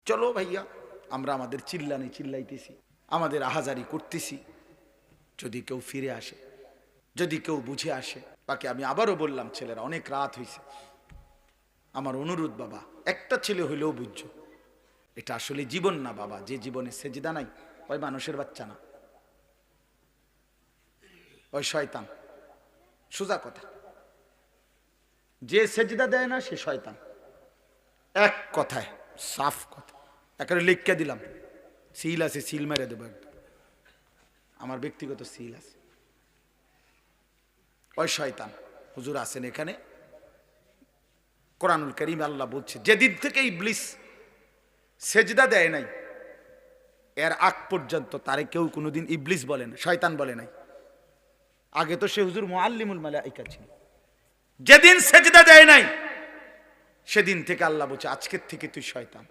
চলো ভাইয়া, আমরা আমাদের চিল্লানি চিল্লাইতেছি, আমাদের আহাজারি করতেছি, যদি কেউ ফিরে আসে, যদি কেউ বুঝে আসে। বাকি আমি আবারও বললাম, ছেলেরা অনেক রাত হয়েছে, আমার অনুরোধ বাবা, একটা ছেলে হইলেও বুঝছো, এটা আসলে জীবন না বাবা, যে জীবনে সেজদা নাই ওই মানুষের বাচ্চা না, ওই শয়তান। সোজা কথা, যে সেজদা দেয় না সে শয়তান, এক কথায় সাফ কথা, একেবারে লিখকে দিলাম, সিল আছে, সিল মেরে দেবো একদম, আমার ব্যক্তিগত সিল আছে। ওই শয়তান হুজুর আছেন এখানে, কোরআনুল কারীম আল্লাহ বলছে, যেদিন থেকে ইবলিস সেজদা দেয় নাই এর আগ পর্যন্ত তারে কেউ কোনোদিন ইবলিস বলে না, শয়তান বলে নাই। আগে তো সে হুজুর মুআল্লিমুল মালাইকা ছিল। যেদিন সেজদা দেয় নাই সেদিন থেকে আল্লাহ বলছে, আজকের থেকে তুই শয়তান।